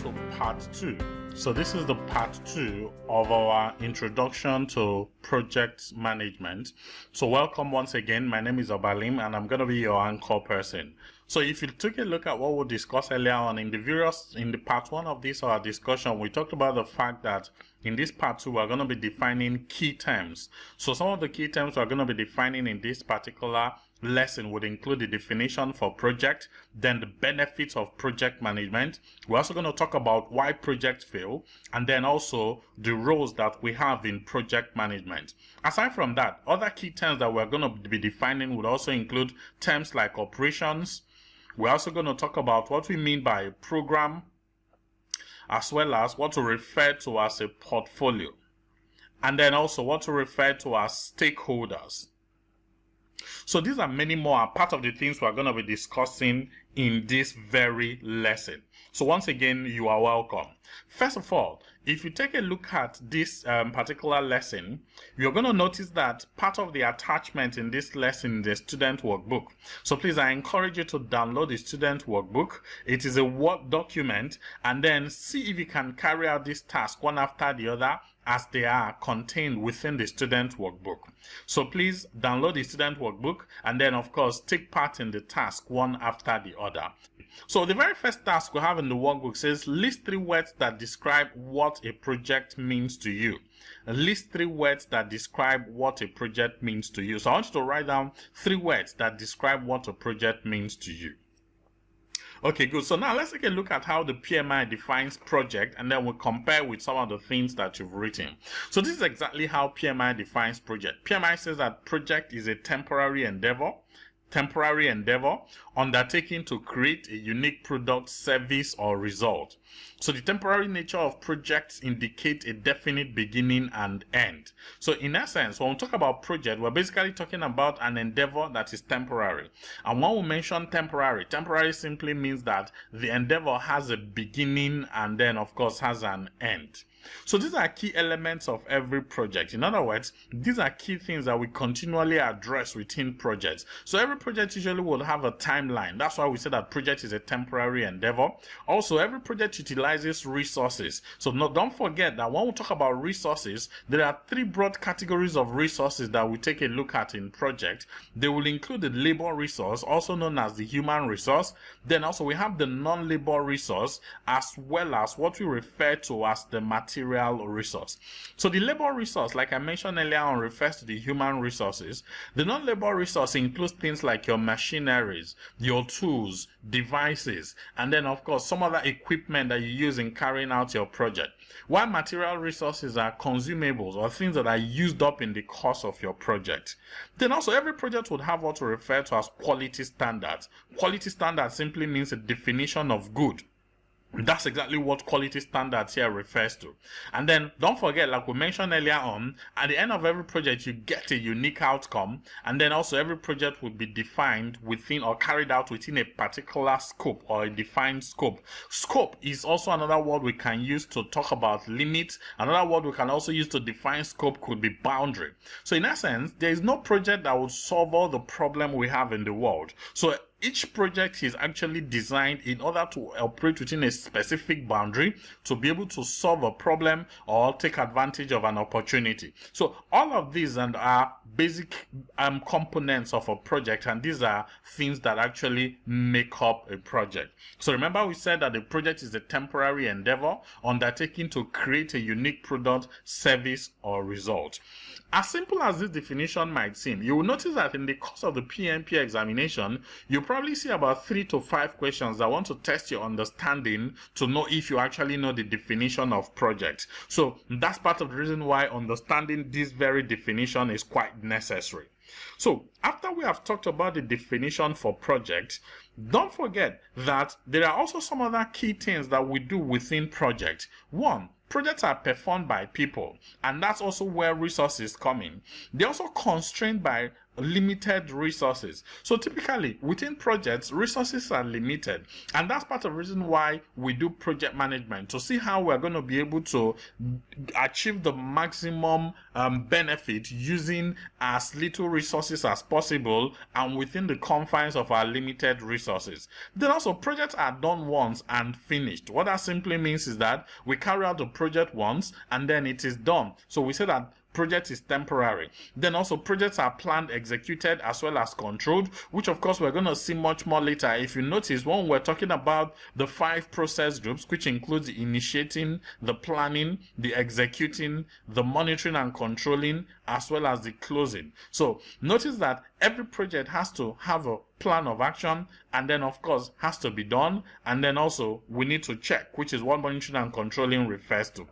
to part 2. So this is the part 2 of our introduction to project management. So welcome once again. My name is Obalim and I'm going to be your anchor person. So if you took a look at what we discussed earlier on in the part 1 of this our discussion, we talked about the fact that in this part 2 we're going to be defining key terms. So some of the key terms we're going to be defining in this particular lesson would include the definition for project, then the benefits of project management. We're also going to talk about why projects fail, and then also the roles that we have in project management. Aside from that, other key terms that we're going to be defining would also include terms like operations. We're also going to talk about what we mean by a program, as well as what to refer to as a portfolio, and then also what to refer to as stakeholders. So these are many more are part of the things we're going to be discussing in this very lesson. So once again, you are welcome. First of all, if you take a look at this particular lesson, you're going to notice that part of the attachment in this lesson is the student workbook. So please, I encourage you to download the student workbook. It is a Word document, and then see if you can carry out this task one after the other as they are contained within the student workbook. So please download the student workbook and then of course take part in the task one after the other. So the very first task we have in the workbook says list 3 words that describe what a project means to you. List 3 words that describe what a project means to you. So I want you to write down 3 words that describe what a project means to you. Okay, good. So now let's take a look at how the PMI defines project, and then we'll compare with some of the things that you've written. So this is exactly how PMI defines project. PMI says that project is a temporary endeavor undertaken to create a unique product, service, or result. So the temporary nature of projects indicate a definite beginning and end. So in essence, when we talk about project, we're basically talking about an endeavor that is temporary. And when we mention temporary simply means that the endeavor has a beginning and then of course has an end. So these are key elements of every project. In other words, these are key things that we continually address within projects. So every project usually will have a timeline. That's why we say that project is a temporary endeavor. Also, every project utilizes resources. So don't forget that when we talk about resources, there are 3 broad categories of resources that we take a look at in project. They will include the labor resource, also known as the human resource. Then also we have the non-labor resource, as well as what we refer to as the material resource. So the labor resource, like I mentioned earlier on, refers to the human resources. The non-labor resource includes things like your machineries, your tools, devices, and then of course some other equipment that you use in carrying out your project. While material resources are consumables or things that are used up in the course of your project. Then also every project would have what we refer to as quality standards. Quality standards simply means a definition of good. That's exactly what quality standards here refers to. And then don't forget, like we mentioned earlier on, at the end of every project you get a unique outcome, and then also every project will be defined within or carried out within a particular scope or a defined scope. Scope is also another word we can use to talk about limits. Another word we can also use to define scope could be boundary. So in essence, there is no project that will solve all the problem we have in the world. So each project is actually designed in order to operate within a specific boundary to be able to solve a problem or take advantage of an opportunity. So all of these are basic components of a project, and these are things that actually make up a project. So remember, we said that the project is a temporary endeavor undertaken to create a unique product, service, or result. As simple as this definition might seem, you will notice that in the course of the PMP examination, you probably see about 3 to 5 questions that want to test your understanding to know if you actually know the definition of project. So that's part of the reason why understanding this very definition is quite necessary. So after we have talked about the definition for project, don't forget that there are also some other key things that we do within project. 1, projects are performed by people, and that's also where resources come in. They're also constrained by limited resources. So typically within projects, resources are limited, and that's part of the reason why we do project management, to see how we're going to be able to achieve the maximum benefit using as little resources as possible and within the confines of our limited resources. Then also, projects are done once and finished. What that simply means is that we carry out the project once and then it is done. So we say that project is temporary. Then also, projects are planned, executed, as well as controlled, which of course we're going to see much more later. If you notice, when we're talking about the 5 process groups, which includes the initiating, the planning, the executing, the monitoring and controlling, as well as the closing. So notice that every project has to have a plan of action, and then of course has to be done, and then also we need to check, which is what monitoring and controlling refers to.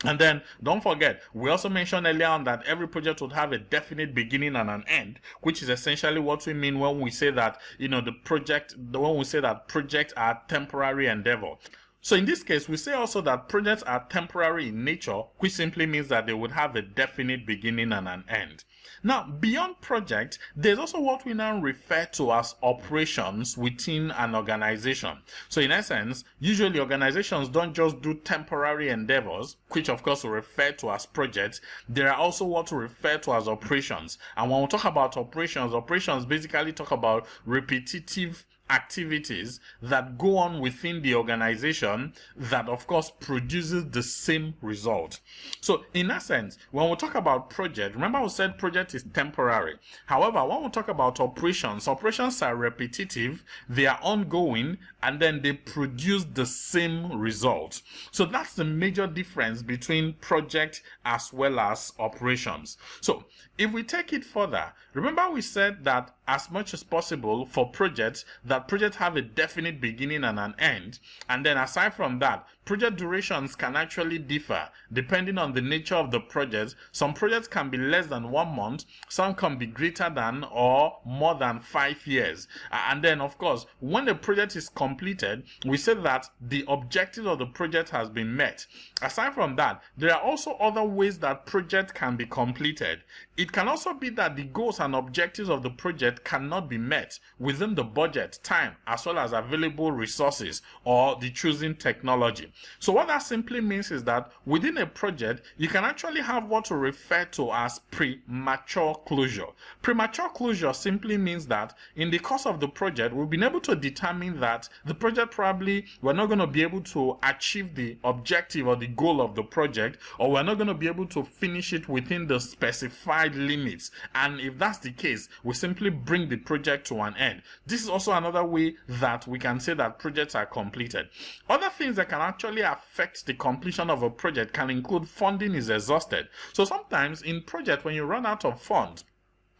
And then don't forget, we also mentioned earlier on that every project would have a definite beginning and an end, which is essentially what we mean when we say that, when we say that projects are temporary endeavor. So in this case, we say also that projects are temporary in nature, which simply means that they would have a definite beginning and an end. Now, beyond project, there's also what we now refer to as operations within an organization. So in essence, usually organizations don't just do temporary endeavors, which of course we refer to as projects. There are also what we refer to as operations. And when we talk about operations basically talk about repetitive activities that go on within the organization that of course produces the same result. So in essence, when we talk about project, remember we said project is temporary. However, when we talk about operations are repetitive, they are ongoing, and then they produce the same result. So that's the major difference between project as well as operations. So if we take it further, remember we said that as much as possible for projects, that projects have a definite beginning and an end. And then aside from that, project durations can actually differ depending on the nature of the project. Some projects can be less than 1 month, some can be greater than or more than 5 years. And then of course, when the project is completed, we say that the objective of the project has been met. Aside from that, there are also other ways that project can be completed. It can also be that the goals and objectives of the project cannot be met within the budget, time, as well as available resources or the choosing technology. So what that simply means is that within a project, you can actually have what we refer to as premature closure. Premature closure simply means that in the course of the project, we've been able to determine that the project probably we're not going to be able to achieve the objective or the goal of the project, or we're not going to be able to finish it within the specified limits. And if that's the case, we simply bring the project to an end. This is also another way that we can say that projects are completed. Other things that can actually affect the completion of a project can include funding is exhausted. So sometimes in project, when you run out of funds,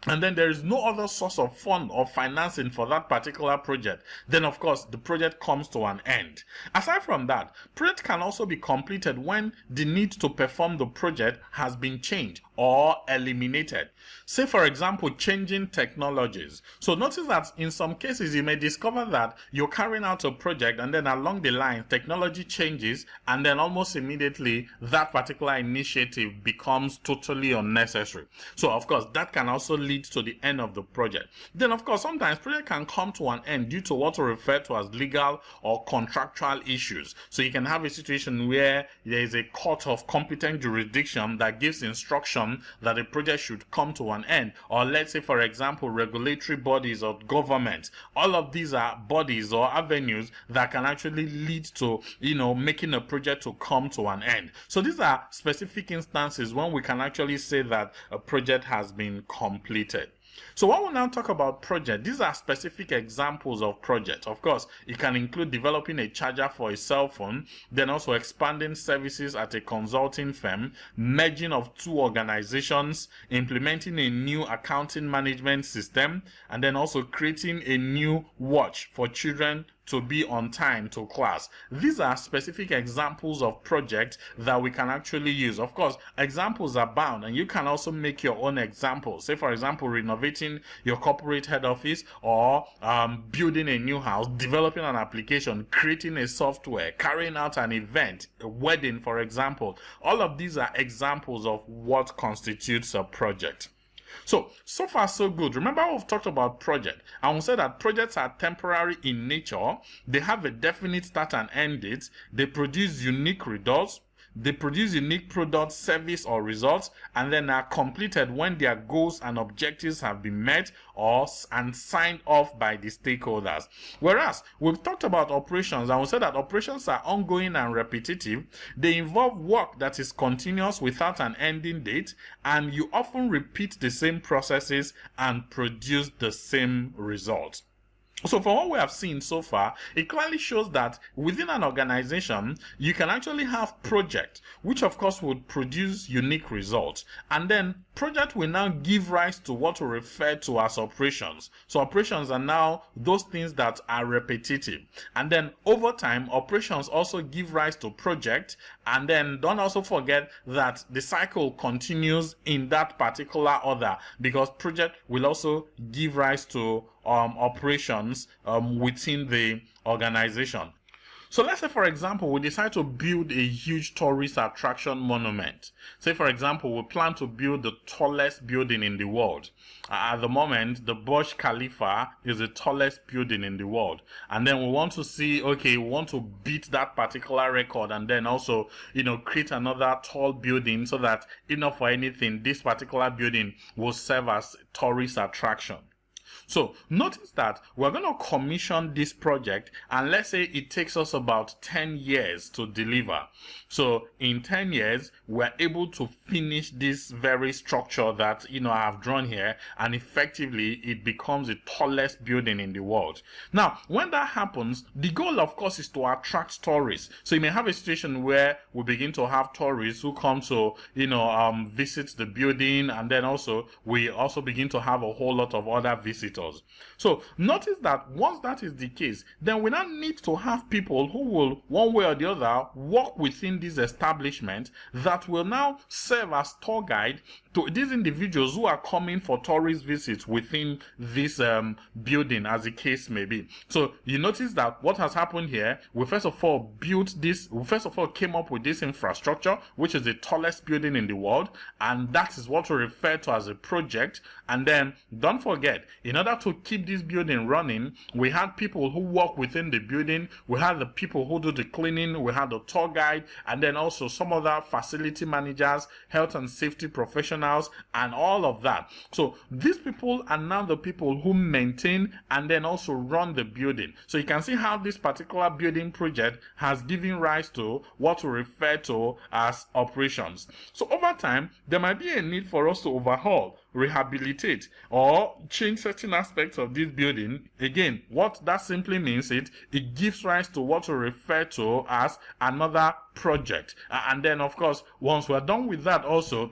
and then there is no other source of fund or financing for that particular project, then of course the project comes to an end. Aside from that, project can also be completed when the need to perform the project has been changed or eliminated. Say for example, changing technologies. So notice that in some cases you may discover that you're carrying out a project and then along the line technology changes, and then almost immediately that particular initiative becomes totally unnecessary. So of course that can also lead to the end of the project. Then of course sometimes project can come to an end due to what we refer to as legal or contractual issues. So you can have a situation where there is a court of competent jurisdiction that gives instruction that a project should come to an end, or let's say for example regulatory bodies or government. All of these are bodies or avenues that can actually lead to making a project to come to an end. So these are specific instances when we can actually say that a project has been completed. So when we now talk about project, these are specific examples of project. Of course, it can include developing a charger for a cell phone, then also expanding services at a consulting firm, merging of 2 organizations, implementing a new accounting management system, and then also creating a new watch for children to be on time to class. These are specific examples of projects that we can actually use. Of course, examples are bound, and you can also make your own examples. Say for example, renovating your corporate head office, or building a new house, developing an application, creating a software, carrying out an event, a wedding for example. All of these are examples of what constitutes a project. So far so good. Remember, we've talked about project, and we said that projects are temporary in nature. They have a definite start and end date. They produce unique results. They produce unique product, service, or results, and then are completed when their goals and objectives have been met and signed off by the stakeholders. Whereas we've talked about operations, and we said that operations are ongoing and repetitive. They involve work that is continuous without an ending date, and you often repeat the same processes and produce the same results. So from what we have seen so far, it clearly shows that within an organization, you can actually have projects, which of course would produce unique results. And then project will now give rise to what we refer to as operations. So operations are now those things that are repetitive. And then over time, operations also give rise to project. And then don't also forget that the cycle continues in that particular order, because project will also give rise to operations within the organization. So let's say, for example, we decide to build a huge tourist attraction monument. Say, for example, we plan to build the tallest building in the world. At the moment, the Burj Khalifa is the tallest building in the world. And then we want to see, okay, we want to beat that particular record, and then also, create another tall building so that, enough for anything, this particular building will serve as tourist attraction. So notice that we're going to commission this project, and let's say it takes us about 10 years to deliver. So in 10 years, we're able to finish this very structure that, I have drawn here, and effectively it becomes the tallest building in the world. Now, when that happens, the goal, of course, is to attract tourists. So you may have a situation where we begin to have tourists who come to, visit the building, and then also we also begin to have a whole lot of other visitors. So notice that once that is the case, then we now need to have people who will, one way or the other, work within this establishment that will now serve as tour guide to these individuals who are coming for tourist visits within this building, as the case may be. So you notice that what has happened here, we first of all came up with this infrastructure, which is the tallest building in the world, and that is what we refer to as a project. And then don't forget, in order to keep this building running, we had people who work within the building, we had the people who do the cleaning, we had the tour guide, and then also some other facility managers, health and safety professionals, and all of that. So these people are now the people who maintain and then also run the building. So you can see how this particular building project has given rise to what we refer to as operations. So over time, there might be a need for us to overhaul, rehabilitate, or change certain aspects of this building. Again, what that simply means is it gives rise to what we refer to as another project. And then, of course, once we're done with that also,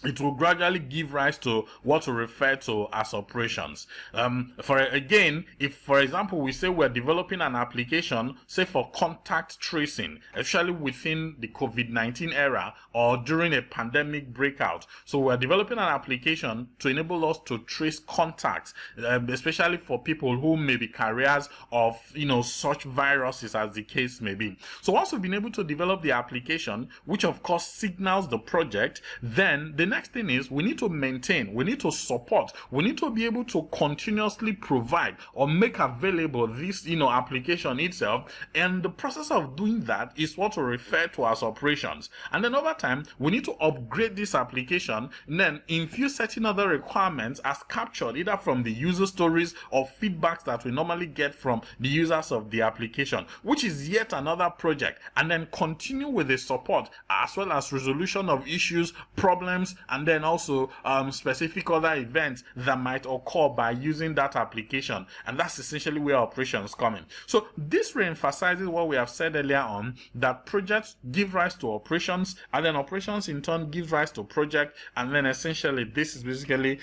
it will gradually give rise to what we refer to as operations. If, for example, we say we're developing an application, say for contact tracing, especially within the COVID-19 era or during a pandemic breakout. So we're developing an application to enable us to trace contacts, especially for people who may be carriers of, such viruses, as the case may be. So once we've been able to develop the application, which of course signals the project, then the next thing is we need to maintain, we need to support, we need to be able to continuously provide or make available this application itself, and the process of doing that is what we refer to as operations. And then over time we need to upgrade this application and then infuse certain other requirements as captured either from the user stories or feedbacks that we normally get from the users of the application, which is yet another project, and then continue with the support as well as resolution of issues, problems, and then also specific other events that might occur by using that application. And that's essentially where operations come in. So this re-emphasizes what we have said earlier on, that projects give rise to operations, and then operations in turn give rise to project, and then essentially this is basically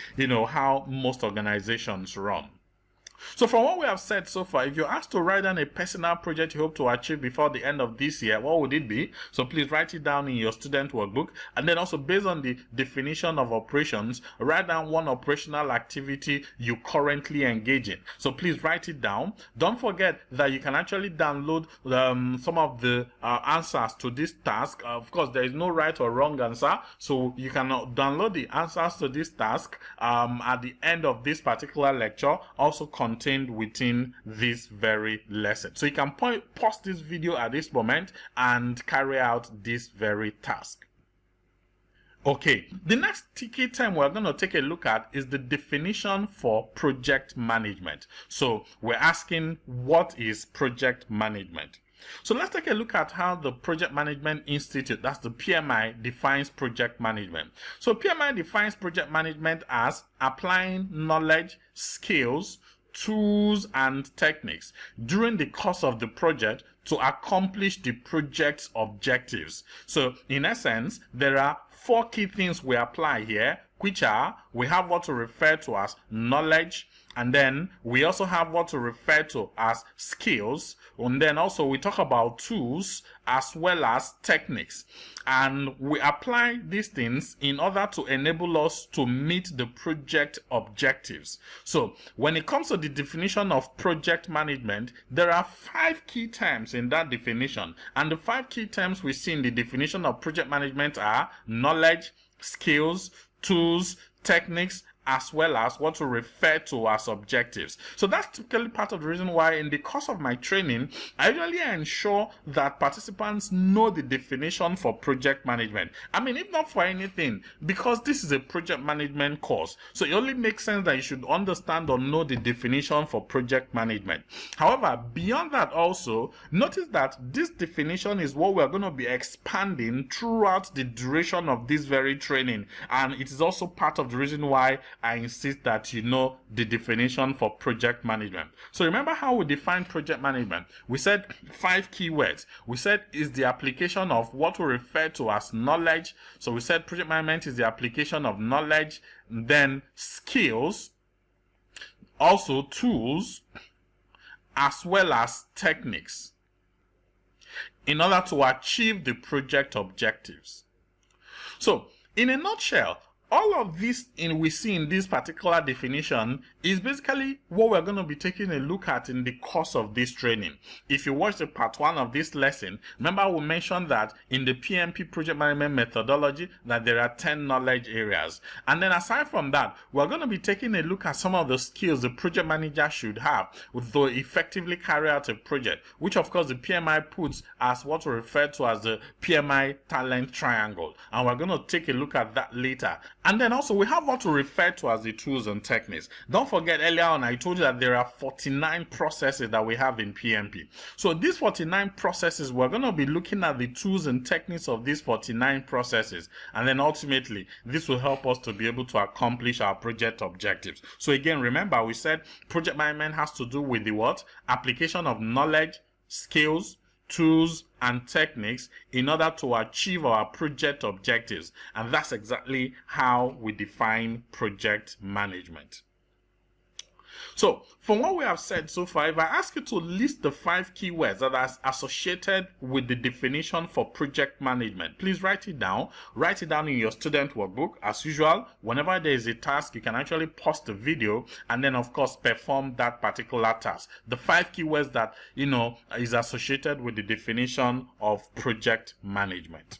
how most organizations run. So from what we have said so far, if you're asked to write down a personal project you hope to achieve before the end of this year, what would it be? So please write it down in your student workbook. And then also, based on the definition of operations, write down one operational activity you currently engage in. So please write it down. Don't forget that you can actually download some of the answers to this task. Of course, there is no right or wrong answer. So you can download the answers to this task at the end of this particular lecture, also contained within this very lesson. So you can pause this video at this moment and carry out this very task. Okay, the next key term we're going to take a look at is the definition for project management. So we're asking, what is project management? So let's take a look at how the Project Management Institute, that's the PMI, defines project management. So PMI defines project management as applying knowledge, skills, tools, and techniques during the course of the project to accomplish the project's objectives. So in essence, there are 4 key things we apply here, which are, we have what to refer to as knowledge, and then we also have what to refer to as skills, and then also we talk about tools as well as techniques. And we apply these things in order to enable us to meet the project objectives. So when it comes to the definition of project management, there are 5 key terms in that definition. And the 5 key terms we see in the definition of project management are knowledge, skills, tools, techniques, as well as what to refer to as objectives. So that's typically part of the reason why in the course of my training, I usually ensure that participants know the definition for project management. I mean, if not for anything, because this is a project management course, so it only makes sense that you should understand or know the definition for project management. However, beyond that also, notice that this definition is what we're going to be expanding throughout the duration of this very training. And it is also part of the reason why I insist that you know the definition for project management. So remember how we define project management. We said 5 keywords. We said is the application of what we refer to as knowledge. So we said project management is the application of knowledge, then skills, also tools, as well as techniques in order to achieve the project objectives. So in a nutshell, all of this we see in this particular definition is basically what we're going to be taking a look at in the course of this training. If you watch the part 1 of this lesson, remember we mentioned that in the PMP project management methodology that there are 10 knowledge areas. And then aside from that, we're going to be taking a look at some of the skills the project manager should have to effectively carry out a project, which of course the PMI puts as what we refer to as the PMI talent triangle. And we're going to take a look at that later. And then also we have what to refer to as the tools and techniques. Don't forget, earlier on I told you that there are 49 processes that we have in PMP. So these 49 processes, we're going to be looking at the tools and techniques of these 49 processes. And then ultimately, this will help us to be able to accomplish our project objectives. So again, remember we said project management has to do with the what? Application of knowledge, skills, tools, and techniques in order to achieve our project objectives. And that's exactly how we define project management. So, from what we have said so far, if I ask you to list the 5 keywords that are associated with the definition for project management, please write it down. Write it down in your student workbook. As usual, whenever there is a task, you can actually pause the video and then, of course, perform that particular task. The 5 keywords that, is associated with the definition of project management.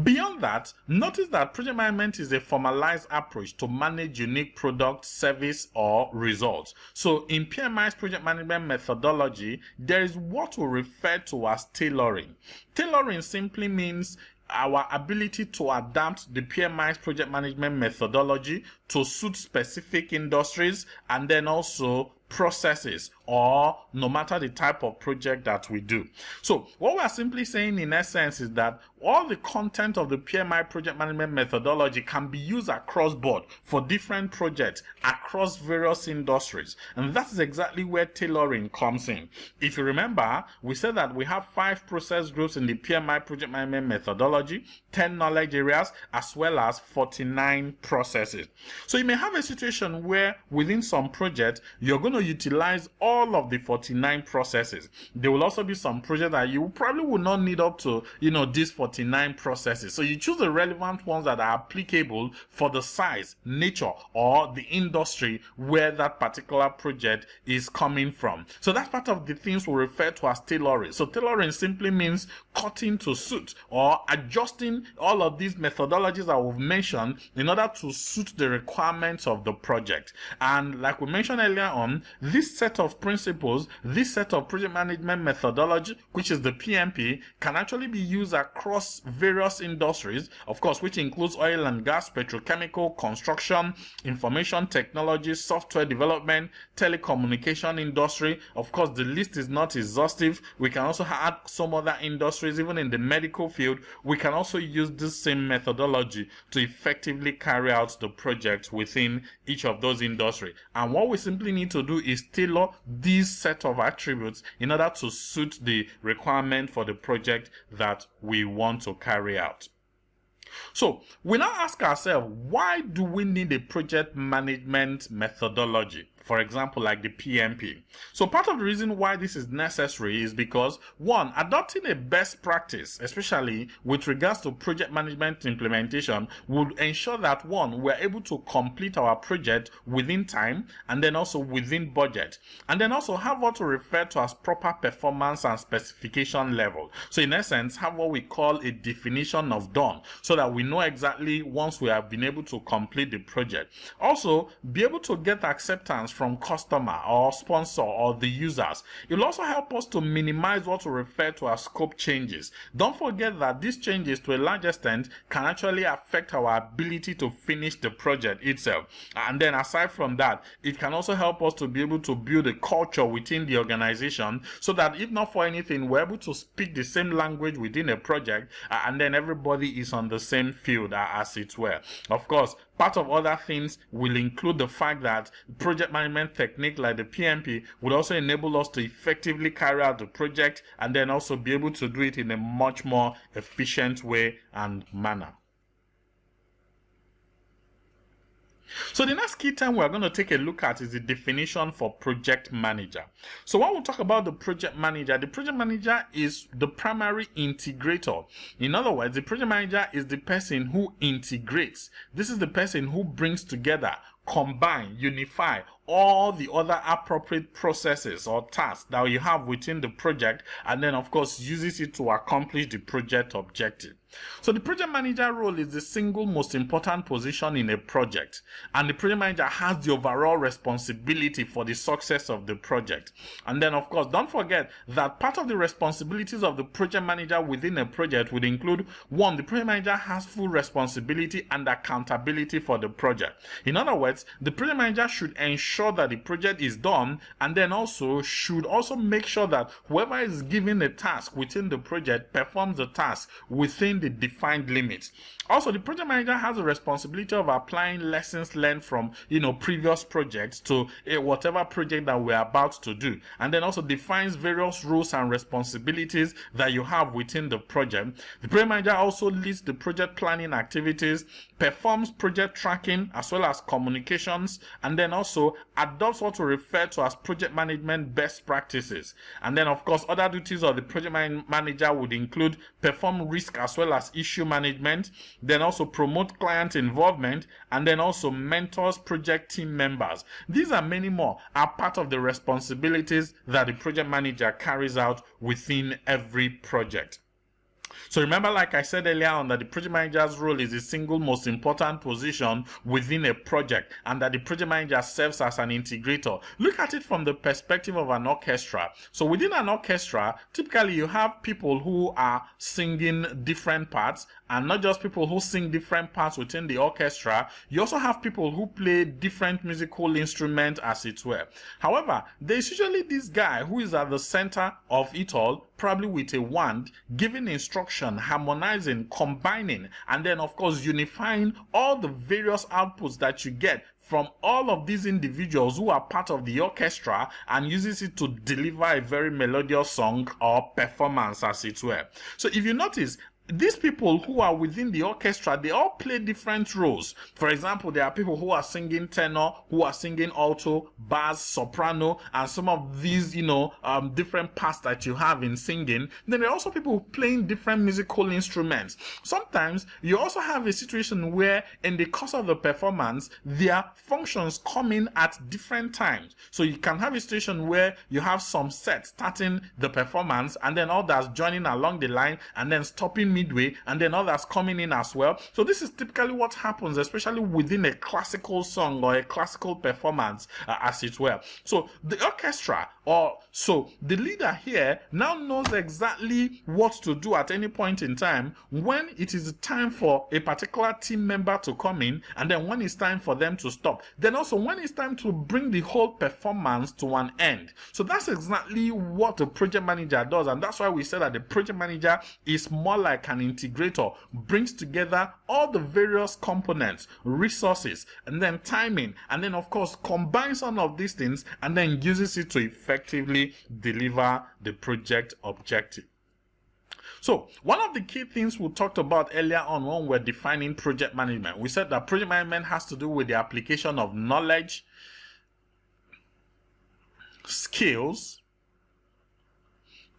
Beyond that, notice that project management is a formalized approach to manage unique product, service, or results. So in PMI's project management methodology, there is what we refer to as tailoring. Tailoring simply means our ability to adapt the PMI's project management methodology to suit specific industries and then also processes, or no matter the type of project that we do. So what we are simply saying in essence is that all the content of the PMI project management methodology can be used across board for different projects across various industries, and that is exactly where tailoring comes in. If you remember, we said that we have 5 process groups in the PMI project management methodology, 10 knowledge areas, as well as 49 processes. So you may have a situation where within some project you're going to utilize all of the 49 processes. There will also be some projects that you probably will not need up to these 49 processes. So you choose the relevant ones that are applicable for the size, nature, or the industry where that particular project is coming from. So that's part of the things we refer to as tailoring. So tailoring simply means cutting to suit or adjusting all of these methodologies that we've mentioned in order to suit the requirements of the project. And like we mentioned earlier on, this set of principles, this set of project management methodology, which is the PMP, can actually be used across various industries, of course, which includes oil and gas, petrochemical, construction, information technology, software development, telecommunication industry. Of course, the list is not exhaustive. We can also add some other industries, even in the medical field. We can also use this same methodology to effectively carry out the project within each of those industries. And what we simply need to do is tailor these set of attributes in order to suit the requirement for the project that we want to carry out. So we now ask ourselves, why do we need a project management methodology? For example, like the PMP. So part of the reason why this is necessary is because, one, adopting a best practice, especially with regards to project management implementation, would ensure that, one, we're able to complete our project within time and then also within budget, and then also have what we refer to as proper performance and specification level. So in essence, have what we call a definition of done, so that we know exactly once we have been able to complete the project. Also, be able to get acceptance from customer or sponsor or the users. It will also help us to minimize what we refer to as scope changes. Don't forget that these changes to a large extent can actually affect our ability to finish the project itself. And then aside from that, it can also help us to be able to build a culture within the organization, so that if not for anything, we're able to speak the same language within a project, and then everybody is on the same field, as it were. Of course, part of other things will include the fact that project management technique like the PMP would also enable us to effectively carry out the project and then also be able to do it in a much more efficient way and manner. So the next key term we're going to take a look at is the definition for project manager. So when we talk about the project manager is the primary integrator. In other words, the project manager is the person who integrates. This is the person who brings together, combine, unify all the other appropriate processes or tasks that you have within the project, and then of course uses it to accomplish the project objective. So the project manager role is the single most important position in a project, and the project manager has the overall responsibility for the success of the project. And then of course, don't forget that part of the responsibilities of the project manager within a project would include, one, the project manager has full responsibility and accountability for the project. In other words, the project manager should ensure that the project is done, and then also should also make sure that whoever is given a task within the project performs the task within the defined limits. Also, the project manager has a responsibility of applying lessons learned from previous projects to whatever project that we're about to do, and then also defines various roles and responsibilities that you have within the project. The project manager also leads the project planning activities, performs project tracking as well as communications, and then also adopts what we refer to as project management best practices. And then of course, other duties of the project manager would include perform risk as well as issue management, then also promote client involvement, and then also mentors project team members. These and many more are part of the responsibilities that the project manager carries out within every project. So remember, like I said earlier on, that the project manager's role is the single most important position within a project, and that the project manager serves as an integrator. Look at it from the perspective of an orchestra. So within an orchestra, typically you have people who are singing different parts, and not just people who sing different parts within the orchestra. You also have people who play different musical instruments, as it were. However, there's usually this guy who is at the center of it all, probably with a wand, giving instruction, harmonizing, combining, and then of course unifying all the various outputs that you get from all of these individuals who are part of the orchestra, and uses it to deliver a very melodious song or performance, as it were. So if you notice, these people who are within the orchestra, they all play different roles. For example, there are people who are singing tenor, who are singing alto, bass, soprano, and some of these, different parts that you have in singing. Then there are also people playing different musical instruments. Sometimes you also have a situation where in the course of the performance, their functions come in at different times. So you can have a situation where you have some sets starting the performance, and then others joining along the line, and then stopping midway, and then others coming in as well. So this is typically what happens, especially within a classical song or a classical performance, as it were. So the orchestra, or so the leader here, now knows exactly what to do at any point in time, when it is time for a particular team member to come in, and then when it's time for them to stop, then also when it's time to bring the whole performance to an end. So that's exactly what the project manager does, and that's why we say that the project manager is more like an integrator, brings together all the various components, resources, and then timing, and then of course combines all of these things, and then uses it to effectively deliver the project objective. So one of the key things we talked about earlier on when we're defining project management, we said that project management has to do with the application of knowledge, skills,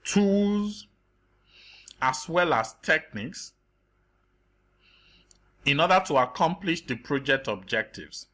tools, as well as techniques in order to accomplish the project objectives.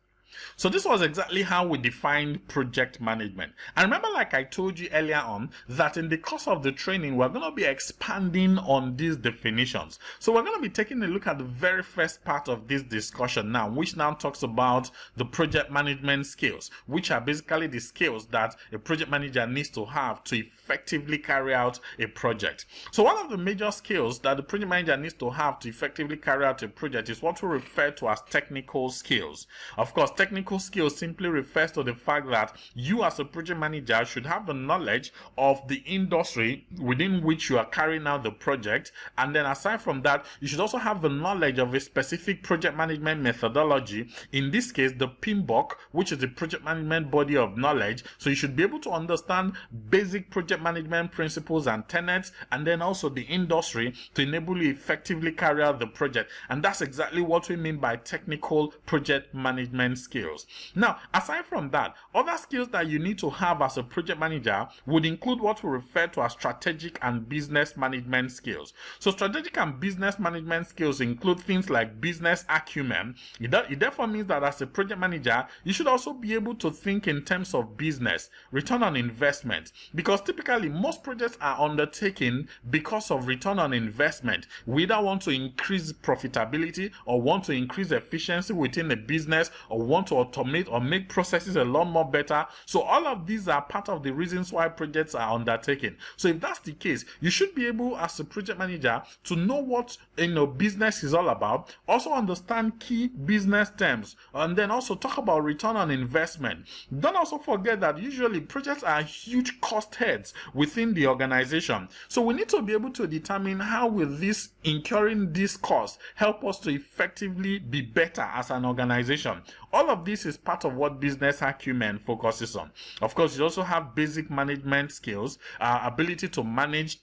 So this was exactly how we defined project management. And remember, like I told you earlier on, that in the course of the training, we're going to be expanding on these definitions. So we're going to be taking a look at the very first part of this discussion now, which now talks about the project management skills, which are basically the skills that a project manager needs to have to effectively carry out a project. So one of the major skills that the project manager needs to have to effectively carry out a project is what we refer to as technical skills. Of course, technical skills simply refers to the fact that you as a project manager should have the knowledge of the industry within which you are carrying out the project, and then aside from that, you should also have the knowledge of a specific project management methodology, in this case the PMP, which is the project management body of knowledge. So you should be able to understand basic project management principles and tenets, and then also the industry, to enable you effectively carry out the project. And that's exactly what we mean by technical project management skills. Now, aside from that, other skills that you need to have as a project manager would include what we refer to as strategic and business management skills. So strategic and business management skills include things like business acumen. It therefore means that as a project manager, you should also be able to think in terms of business, return on investment, because typically most projects are undertaken because of return on investment. We either want to increase profitability, or want to increase efficiency within a business, or want to automate or make processes a lot more better. So all of these are part of the reasons why projects are undertaken. So if that's the case, you should be able as a project manager to know what business is all about, also understand key business terms, and then also talk about return on investment. Don't also forget that usually projects are huge cost heads within the organization. So we need to be able to determine how will this incurring this cost help us to effectively be better as an organization. All of this is part of what business acumen focuses on. Of course, you also have basic management skills, ability to manage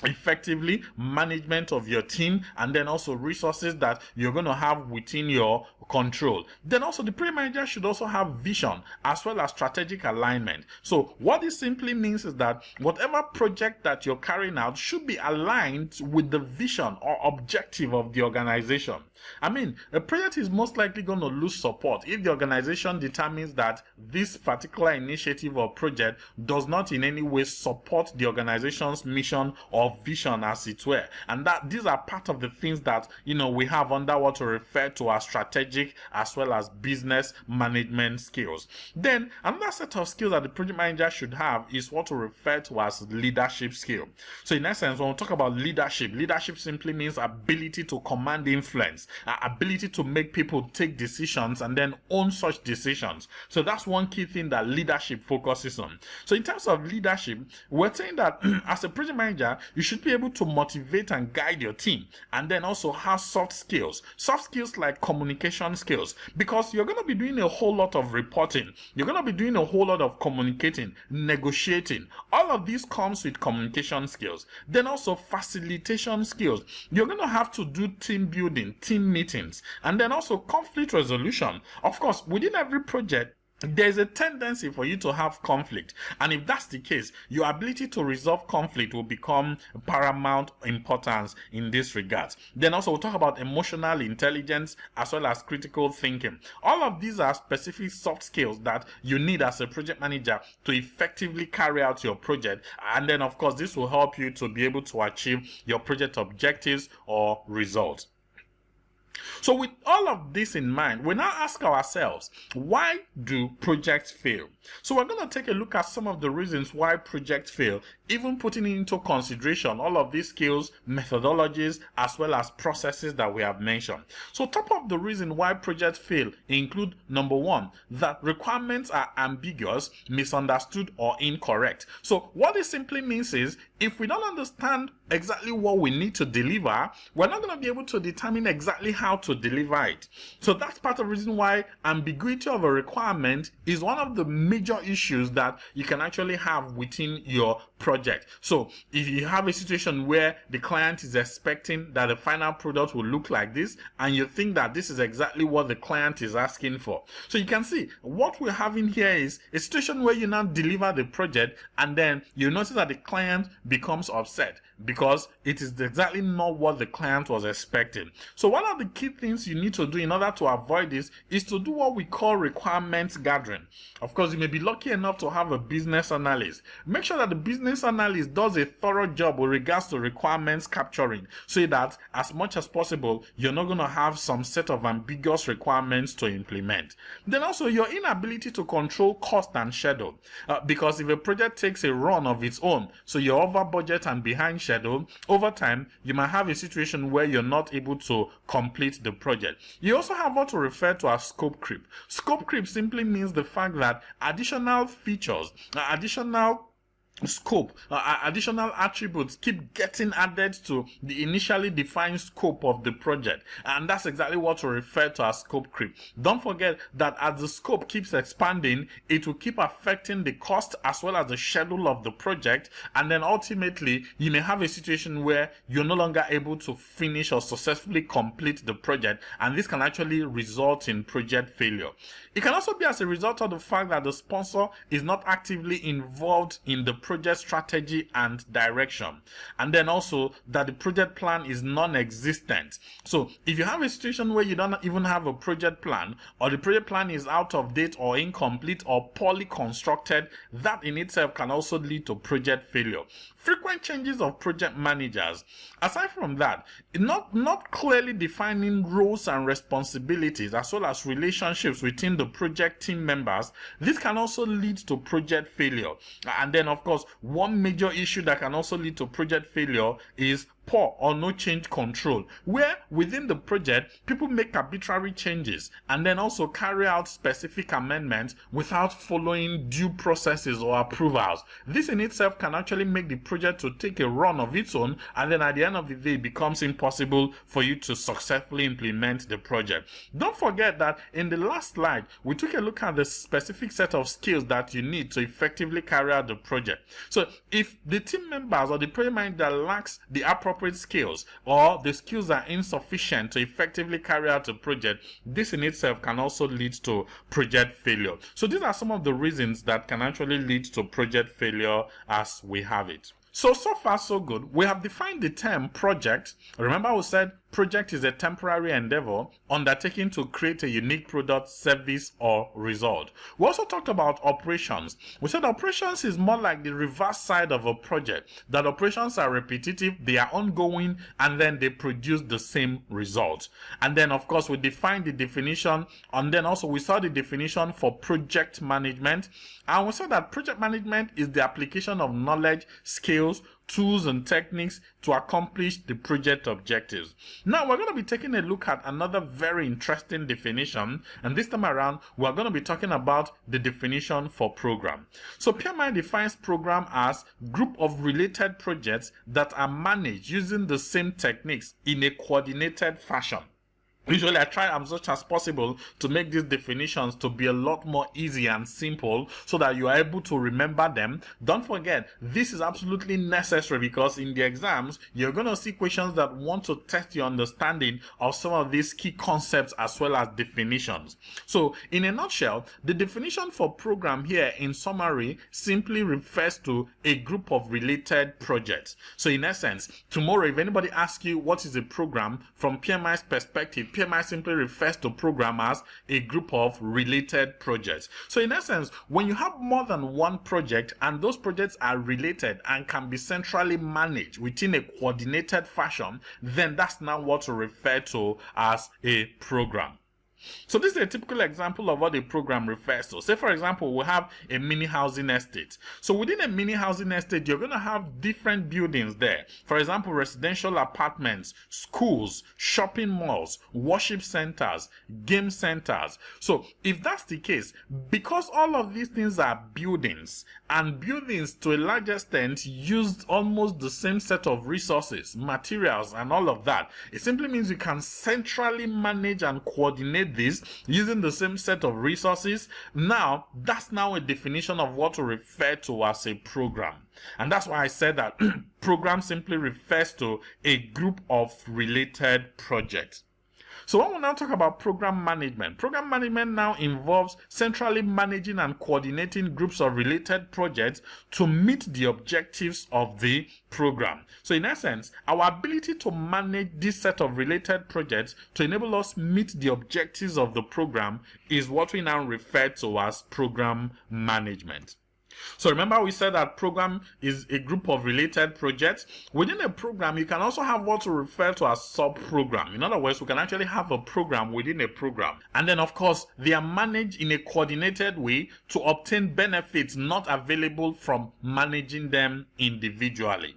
effectively, management of your team, and then also resources that you're going to have within your control. Then also the project manager should also have vision as well as strategic alignment. So what this simply means is that whatever project that you're carrying out should be aligned with the vision or objective of the organization. I mean, a project is most likely going to lose support if the organization determines that this particular initiative or project does not in any way support the organization's mission or vision, as it were. And that these are part of the things that, we have under what we refer to as strategic as well as business management skills. Then another set of skills that the project manager should have is what we refer to as leadership skill. So in essence, when we talk about leadership simply means ability to command influence, ability to make people take decisions and then own such decisions. So that's one key thing that leadership focuses on. So in terms of leadership, we're saying that as a project manager, you should be able to motivate and guide your team, and then also have soft skills like communication skills, because you're going to be doing a whole lot of reporting, you're going to be doing a whole lot of communicating, negotiating. All of this comes with communication skills. Then also facilitation skills. You're going to have to do team building, team meetings, and then also conflict resolution. Of course, within every project, there's a tendency for you to have conflict, and if that's the case, your ability to resolve conflict will become paramount importance in this regard. Then also we'll talk about emotional intelligence as well as critical thinking. All of these are specific soft skills that you need as a project manager to effectively carry out your project, and then of course this will help you to be able to achieve your project objectives or results. So with all of this in mind, we now ask ourselves, why do projects fail? So we're going to take a look at some of the reasons why projects fail, even putting into consideration all of these skills, methodologies, as well as processes that we have mentioned. So top of the reason why projects fail include, number one, that requirements are ambiguous, misunderstood, or incorrect. So what this simply means is, if we don't understand exactly what we need to deliver, we're not going to be able to determine exactly how to deliver it. So that's part of the reason why ambiguity of a requirement is one of the major issues that you can actually have within your project. So if you have a situation where the client is expecting that the final product will look like this, and you think that this is exactly what the client is asking for, so you can see what we're having here is a situation where you now deliver the project, and then you notice that the client becomes upset because it is exactly not what the client was expecting. So one of the key things you need to do in order to avoid this is to do what we call requirements gathering. Of course, you may be lucky enough to have a business analyst. Make sure that the business analyst does a thorough job with regards to requirements capturing, so that as much as possible, you're not going to have some set of ambiguous requirements to implement. Then also your inability to control cost and schedule, because if a project takes a run of its own, so you're over budget and behind schedule, over time you might have a situation where you're not able to complete the project. You also have what we refer to as scope creep. Scope creep simply means the fact that additional features, additional scope, additional attributes keep getting added to the initially defined scope of the project, and that's exactly what we refer to as scope creep. Don't forget that as the scope keeps expanding, it will keep affecting the cost as well as the schedule of the project, and then ultimately you may have a situation where you're no longer able to finish or successfully complete the project, and this can actually result in project failure. It can also be as a result of the fact that the sponsor is not actively involved in the project strategy and direction, and then also that the project plan is non-existent. So if you have a situation where you don't even have a project plan, or the project plan is out of date or incomplete or poorly constructed, that in itself can also lead to project failure. Frequent changes of project managers. Aside from that, not clearly defining roles and responsibilities as well as relationships within the project team members, this can also lead to project failure. And then of course, one major issue that can also lead to project failure is poor or no change control, where within the project people make arbitrary changes and then also carry out specific amendments without following due processes or approvals. This in itself can actually make the project to take a run of its own, and then at the end of the day it becomes impossible for you to successfully implement the project. Don't forget that in the last slide we took a look at the specific set of skills that you need to effectively carry out the project. So if the team members or the project manager lacks the appropriate skills, or the skills are insufficient to effectively carry out a project, this in itself can also lead to project failure. So these are some of the reasons that can actually lead to project failure as we have it. So far so good. We have defined the term project. Remember we said project is a temporary endeavor undertaken to create a unique product, service, or result. We also talked about operations. We said operations is more like the reverse side of a project, that operations are repetitive, they are ongoing, and then they produce the same result. And then, of course, we defined the definition, and then also we saw the definition for project management. And we said that project management is the application of knowledge, skills, tools, and techniques to accomplish the project objectives. Now, we're going to be taking a look at another very interesting definition, and this time around, we're going to be talking about the definition for program. So, PMI defines program as group of related projects that are managed using the same techniques in a coordinated fashion. Usually I try as much as possible to make these definitions to be a lot more easy and simple so that you are able to remember them. Don't forget, this is absolutely necessary because in the exams, you're going to see questions that want to test your understanding of some of these key concepts as well as definitions. So, in a nutshell, the definition for program here in summary simply refers to a group of related projects. So, in essence, tomorrow if anybody asks you what is a program, from PMI's perspective, PMI simply refers to program as a group of related projects. So in essence, when you have more than one project and those projects are related and can be centrally managed within a coordinated fashion, then that's now what we refer to as a program. So this is a typical example of what a program refers to. Say, for example, we have a mini housing estate. So within a mini housing estate, you're going to have different buildings there. For example, residential apartments, schools, shopping malls, worship centers, game centers. So if that's the case, because all of these things are buildings, and buildings to a large extent use almost the same set of resources, materials, and all of that, it simply means you can centrally manage and coordinate this using the same set of resources. Now, that's now a definition of what we refer to as a program. And that's why I said that program simply refers to a group of related projects. So when we now talk about program management now involves centrally managing and coordinating groups of related projects to meet the objectives of the program. So in essence, our ability to manage this set of related projects to enable us meet the objectives of the program is what we now refer to as program management. So remember we said that program is a group of related projects. Within a program, you can also have what we refer to as sub-program. In other words, we can actually have a program within a program. And then, of course, they are managed in a coordinated way to obtain benefits not available from managing them individually.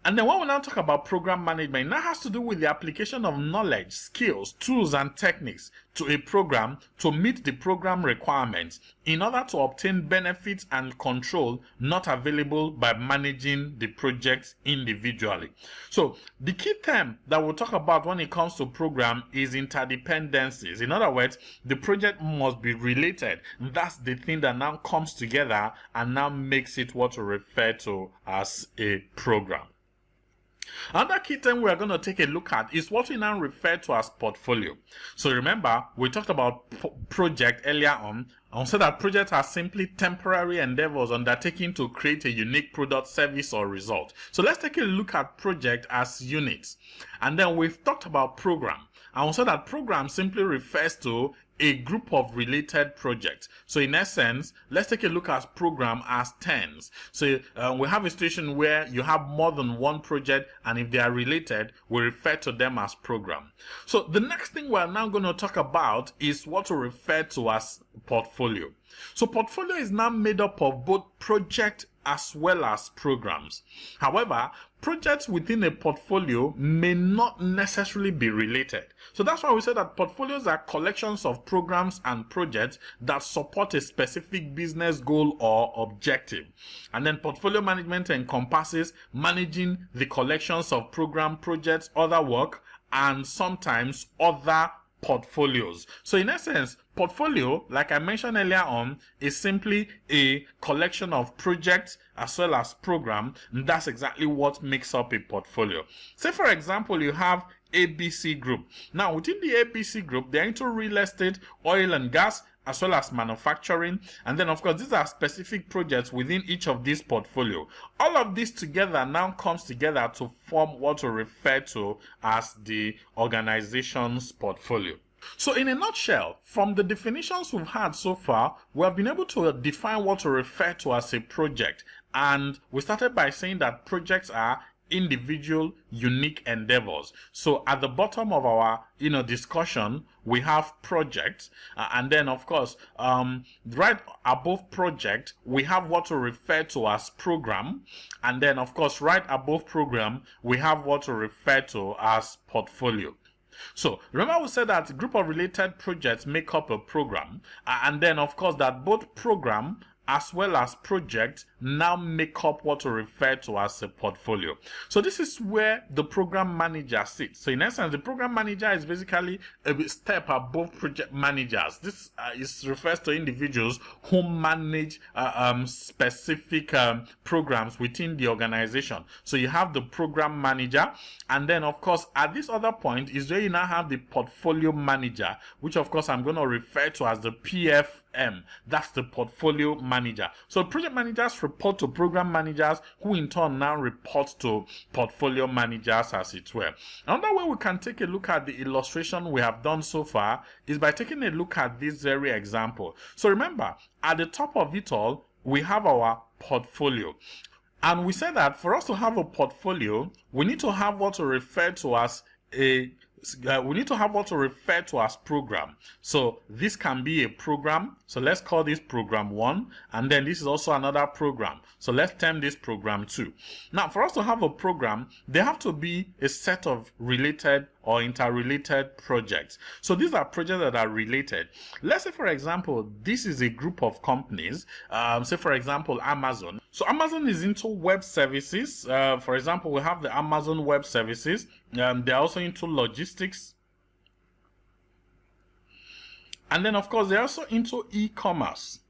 And then when we now talk about program management, that has to do with the application of knowledge, skills, tools, and techniques to a program to meet the program requirements in order to obtain benefits and control not available by managing the projects individually. So the key term that we'll talk about when it comes to program is interdependencies. In other words, the project must be related. That's the thing that now comes together and now makes it what we refer to as a program. Another key term we are going to take a look at is what we now refer to as portfolio. So remember, we talked about project earlier on, and said that projects are simply temporary endeavors undertaken to create a unique product, service, or result. So let's take a look at project as units. And then we've talked about program. And we said that program simply refers to a group of related projects. So in essence, let's take a look at program as terms. So we have a situation where you have more than one project, and if they are related, we refer to them as program. So the next thing we're now going to talk about is what we refer to as portfolio. So portfolio is now made up of both project as well as programs. However, projects within a portfolio may not necessarily be related. So that's why we say that portfolios are collections of programs and projects that support a specific business goal or objective. And then portfolio management encompasses managing the collections of program, projects, other work, and sometimes other portfolios. So in essence, portfolio, like I mentioned earlier on, is simply a collection of projects as well as program, and that's exactly what makes up a portfolio. Say for example, you have ABC Group. Now within the ABC Group, they're into real estate, oil and gas, as well as manufacturing. And then of course these are specific projects within each of these portfolio. All of this together now comes together to form what we refer to as the organization's portfolio. So in a nutshell, from the definitions we've had so far, we have been able to define what we refer to as a project. And we started by saying that projects are individual, unique endeavors. So at the bottom of our discussion, we have project, and then of course right above project we have what we refer to as program, and then of course right above program we have what we refer to as portfolio. So remember we said that a group of related projects make up a program, and then of course that both program as well as project now make up what we refer to as a portfolio. So this is where the program manager sits. So in essence, the program manager is basically a step above project managers. This refers to individuals who manage specific programs within the organization. So you have the program manager, and then of course at this other point is where you now have the portfolio manager, which of course I'm going to refer to as the PFM. That's the portfolio manager. So project managers report to program managers, who in turn now report to portfolio managers, as it were. Another way we can take a look at the illustration we have done so far is by taking a look at this very example. So remember, at the top of it all, we have our portfolio. And we said that for us to have a portfolio, we need to have what we refer to as program. So this can be a program. So let's call this program 1, and then this is also another program. So let's term this program 2. Now, for us to have a program, there have to be a set of related or interrelated projects. So these are projects that are related. Let's say, for example, this is a group of companies. Say, for example, Amazon. So Amazon is into web services. For example, we have the Amazon Web Services. They're also into logistics. And then, of course, they're also into e-commerce.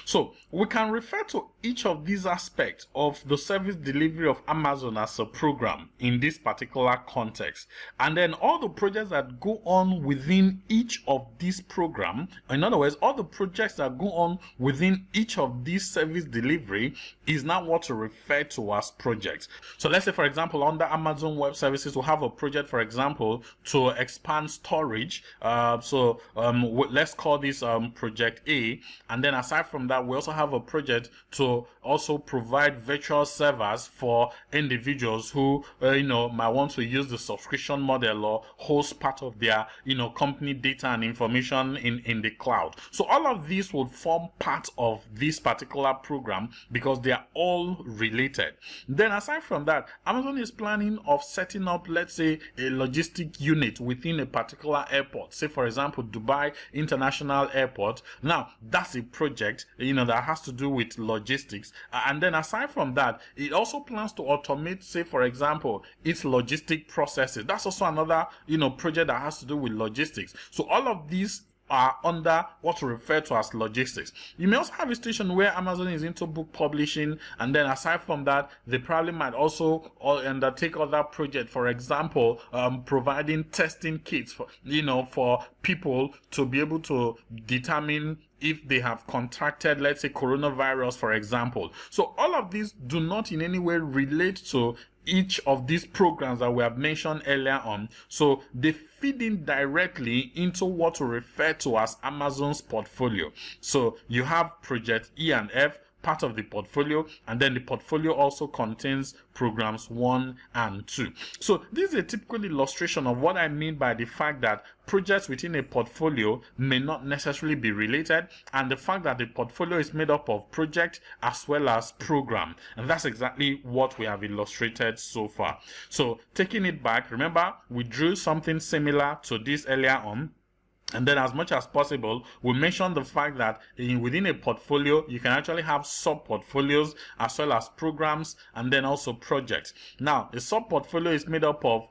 So we can refer to each of these aspects of the service delivery of Amazon as a program in this particular context. And then all the projects that go on within each of these programs, in other words, all the projects that go on within each of these service delivery is now what we refer to as projects. So let's say, for example, under Amazon Web Services, we have a project, for example, to expand storage. Let's call this project A. And then aside from that, we also have a project to also provide virtual servers for individuals who might want to use the subscription model or host part of their company data and information in the cloud. So all of these would form part of this particular program because they are all related. Then aside from that, Amazon is planning of setting up, let's say, a logistic unit within a particular airport. Say, for example, Dubai International Airport. Now that's a project that has to do with logistics. And then aside from that, it also plans to automate, say, for example, its logistic processes. That's also another project that has to do with logistics. So all of these are under what we refer to as logistics. You may also have a situation where Amazon is into book publishing, and then aside from that, they probably might also undertake other projects. For example, providing testing kits for people to be able to determine if they have contracted, let's say, coronavirus, for example. So all of these do not in any way relate to each of these programs that we have mentioned earlier on. So they feed in directly into what we refer to as Amazon's portfolio. So you have project E and F, part of the portfolio, and then the portfolio also contains programs 1 and 2. So this is a typical illustration of what I mean by the fact that projects within a portfolio may not necessarily be related, and the fact that the portfolio is made up of project as well as program. And that's exactly what we have illustrated so far. So taking it back, remember we drew something similar to this earlier on. And then as much as possible, we mentioned the fact that within a portfolio, you can actually have sub-portfolios as well as programs and then also projects. Now, a sub-portfolio is made up of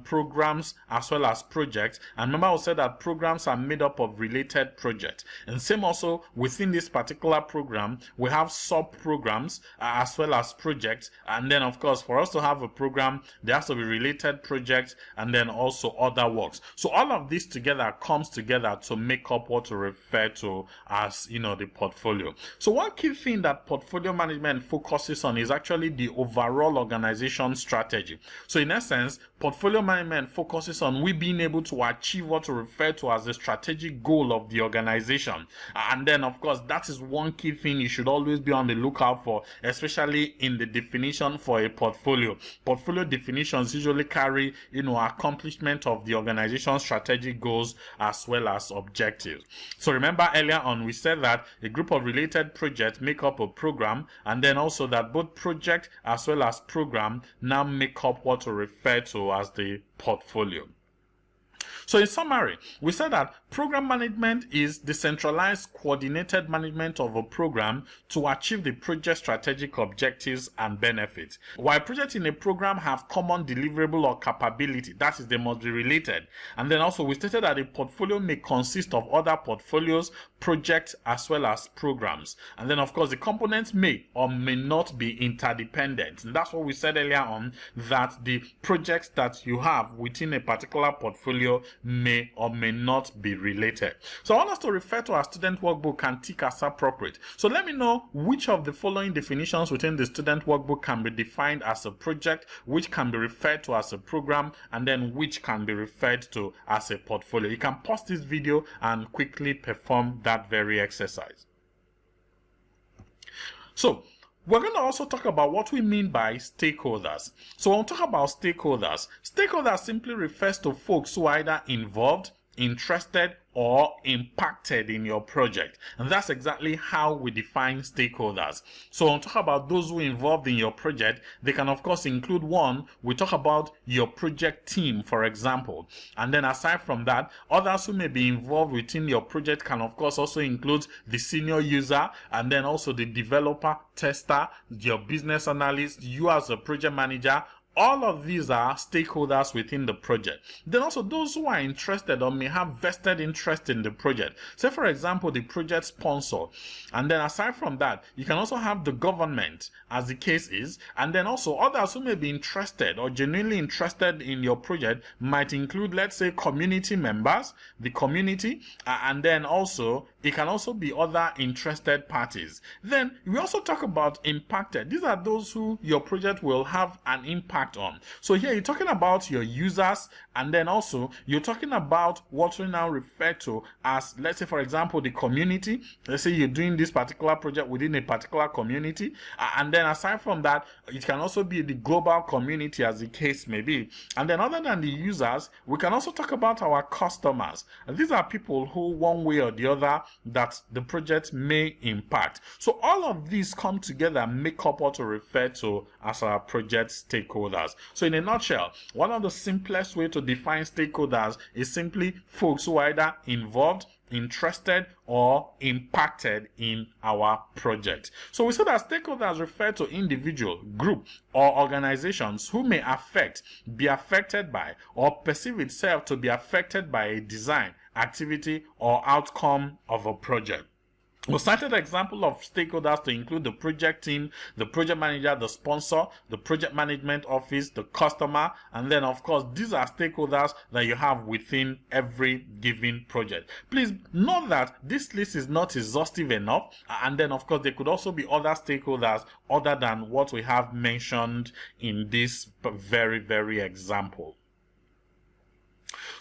programs as well as projects. And remember, I said that programs are made up of related projects. And same also within this particular program, we have sub-programs as well as projects. And then, of course, for us to have a program, there has to be related projects and then also other works. So all of this together comes together to make up what we refer to as, the portfolio. So one key thing that portfolio management focuses on is actually the overall organization strategy. So in essence, portfolio management focuses on we being able to achieve what we refer to as the strategic goal of the organization. And then, of course, that is one key thing you should always be on the lookout for, especially in the definition for a portfolio. Portfolio definitions usually carry, accomplishment of the organization's strategic goals as well as objectives. So remember earlier on, we said that a group of related projects make up a program, and then also that both project as well as program now make up what we refer to as the portfolio. So in summary, we said that program management is the centralized coordinated management of a program to achieve the project strategic objectives and benefits. While projects in a program have common deliverable or capability, that is, they must be related. And then also we stated that a portfolio may consist of other portfolios, projects, as well as programs. And then of course the components may or may not be interdependent. And that's what we said earlier on, that the projects that you have within a particular portfolio may or may not be related. So I want us to refer to our student workbook and tick as appropriate. So let me know which of the following definitions within the student workbook can be defined as a project, which can be referred to as a program, and then which can be referred to as a portfolio. You can pause this video and quickly perform that very exercise. So we're going to also talk about what we mean by stakeholders. So when we talk about stakeholders simply refers to folks who are either involved, interested, or impacted in your project. And that's exactly how we define stakeholders. So when we talk about those who are involved in your project, they can of course include one, we talk about your project team, for example. And then aside from that, others who may be involved within your project can of course also include the senior user, and then also the developer, tester, your business analyst, you as a project manager. All of these are stakeholders within the project. Then also those who are interested or may have vested interest in the project. Say for example, the project sponsor. And then aside from that, you can also have the government, as the case is. And then also others who may be interested or genuinely interested in your project might include, let's say, community members, the community, and then also it can also be other interested parties. Then we also talk about impacted. These are those who your project will have an impact on. So here you're talking about your users, and then also you're talking about what we now refer to as, let's say for example, the community. Let's say you're doing this particular project within a particular community, and then aside from that, it can also be the global community, as the case may be. And then other than the users, we can also talk about our customers. And these are people who one way or the other that the project may impact. So all of these come together and make up what we refer to as our project stakeholders. So in a nutshell, one of the simplest way to define stakeholders is simply folks who are either involved, interested, or impacted in our project. So we said that stakeholders refer to individual, group, or organizations who may be affected by, or perceive itself to be affected by a design, activity, or outcome of a project. We cited example of stakeholders to include the project team, the project manager, the sponsor, the project management office, the customer, and then of course these are stakeholders that you have within every given project. Please note that this list is not exhaustive enough, and then of course there could also be other stakeholders other than what we have mentioned in this very example.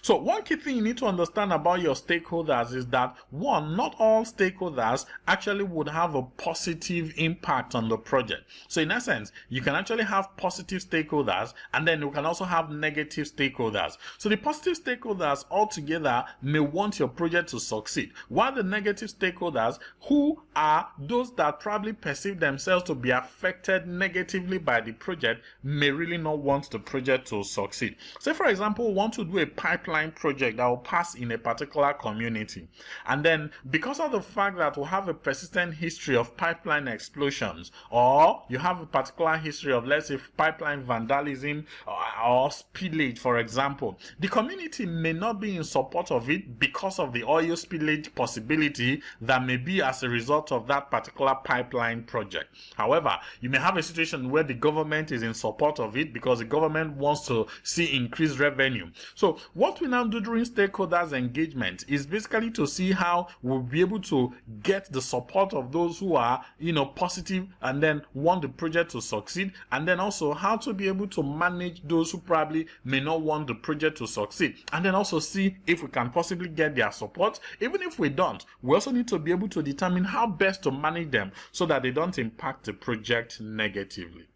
So one key thing you need to understand about your stakeholders is that, one, not all stakeholders actually would have a positive impact on the project. So in essence, you can actually have positive stakeholders, and then you can also have negative stakeholders. So the positive stakeholders altogether may want your project to succeed, while the negative stakeholders, who are those that probably perceive themselves to be affected negatively by the project, may really not want the project to succeed. Say for example, we want to do a pipeline project that will pass in a particular community, and then because of the fact that we have a persistent history of pipeline explosions, or you have a particular history of, let's say, pipeline vandalism or spillage, for example, the community may not be in support of it because of the oil spillage possibility that may be as a result of that particular pipeline project. However, you may have a situation where the government is in support of it because the government wants to see increased revenue. So what what we now do during stakeholders engagement is basically to see how we'll be able to get the support of those who are, positive and then want the project to succeed, and then also how to be able to manage those who probably may not want the project to succeed, and then also see if we can possibly get their support. Even if we don't, we also need to be able to determine how best to manage them so that they don't impact the project negatively.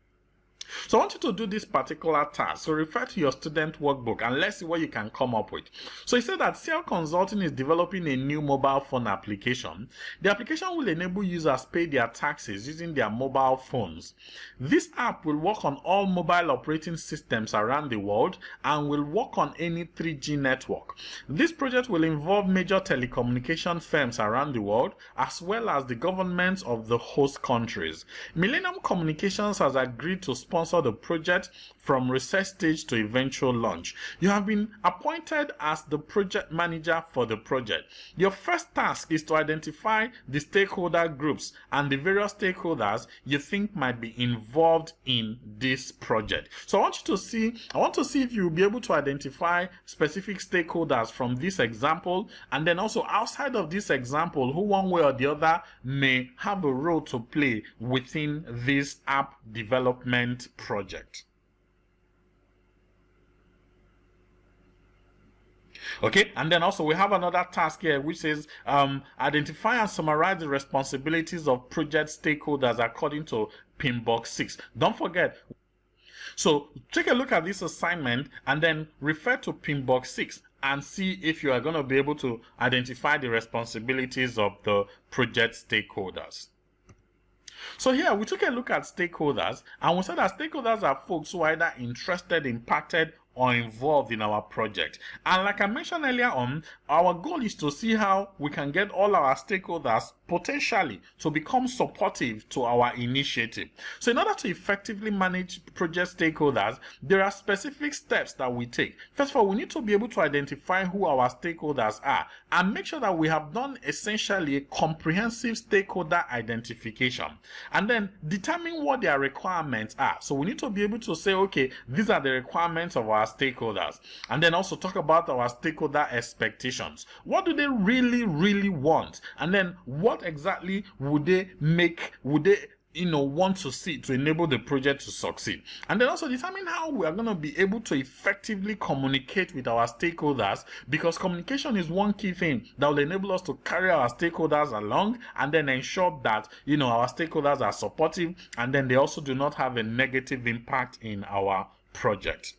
So I want you to do this particular task. So refer to your student workbook and let's see what you can come up with. So it said that CL Consulting is developing a new mobile phone application. The application will enable users pay their taxes using their mobile phones. This app will work on all mobile operating systems around the world and will work on any 3G network. This project will involve major telecommunication firms around the world as well as the governments of the host countries. Millennium Communications has agreed to sponsor the project from research stage to eventual launch. You have been appointed as the project manager for the project. Your first task is to identify the stakeholder groups and the various stakeholders you think might be involved in this project. So I want to see if you'll be able to identify specific stakeholders from this example, and then also outside of this example who one way or the other may have a role to play within this app development project. Okay, and then also we have another task here which says identify and summarize the responsibilities of project stakeholders according to PMP 6. Don't forget. So take a look at this assignment and then refer to PMP 6 and see if you are going to be able to identify the responsibilities of the project stakeholders. So here we took a look at stakeholders and we said that stakeholders are folks who are either interested, impacted, or involved in our project. And like I mentioned earlier on, our goal is to see how we can get all our stakeholders potentially to become supportive to our initiative. So in order to effectively manage project stakeholders, there are specific steps that we take. First of all, we need to be able to identify who our stakeholders are and make sure that we have done essentially a comprehensive stakeholder identification, and then determine what their requirements are. So we need to be able to say, okay, these are the requirements of our stakeholders, and then also talk about our stakeholder expectations. What do they really want, and then what exactly would they want to see to enable the project to succeed, and then also determine how we are going to be able to effectively communicate with our stakeholders, because communication is one key thing that will enable us to carry our stakeholders along and then ensure that our stakeholders are supportive and then they also do not have a negative impact in our project.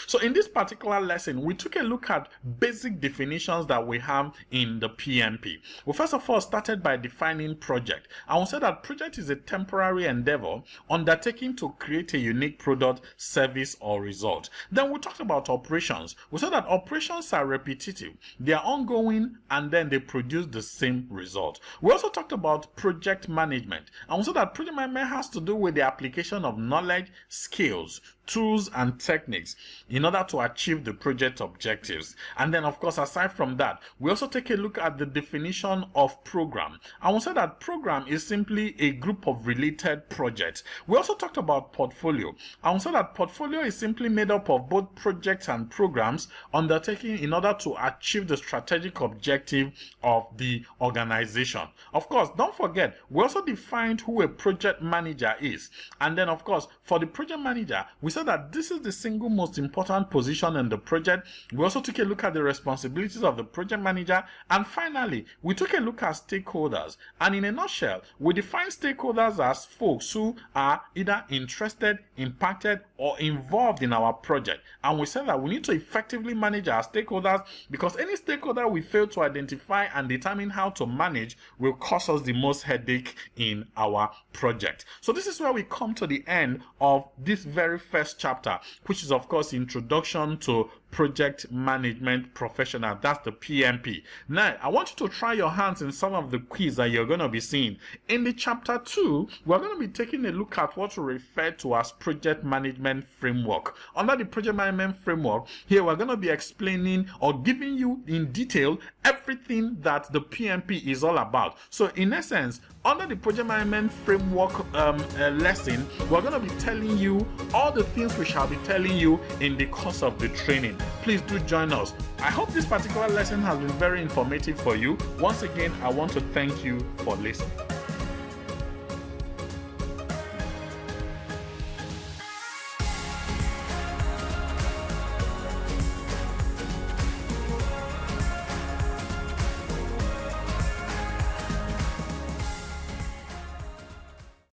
So in this particular lesson, we took a look at basic definitions that we have in the PMP. We first of all started by defining project. And we said that project is a temporary endeavor undertaking to create a unique product, service, or result. Then we talked about operations. We said that operations are repetitive, they are ongoing, and then they produce the same result. We also talked about project management. And we said that project management has to do with the application of knowledge, skills, tools, and techniques in order to achieve the project objectives. And then of course, aside from that, we also take a look at the definition of program, and we said that program is simply a group of related projects. We also talked about portfolio, and we said that portfolio is simply made up of both projects and programs undertaken in order to achieve the strategic objective of the organization. Of course, don't forget, we also defined who a project manager is, and then of course, for the project manager, we said that this is the single most important position in the project. We also took a look at the responsibilities of the project manager, and finally we took a look at stakeholders. And in a nutshell, we define stakeholders as folks who are either interested, impacted, or involved in our project. And we said that we need to effectively manage our stakeholders, because any stakeholder we fail to identify and determine how to manage will cause us the most headache in our project. So this is where we come to the end of this very first chapter, which is of course Introduction to Project Management Professional. That's the PMP. Now I want you to try your hands in some of the quiz that you're going to be seeing. In the chapter 2, we're going to be taking a look at what we refer to as project management framework. Under the project management framework, here we're going to be explaining or giving you in detail everything that the PMP is all about. So in essence, under the project management framework lesson, we're going to be telling you all the things we shall be telling you in the course of the training. please do join us. I hope this particular lesson has been very informative for you. Once again, I want to thank you for listening.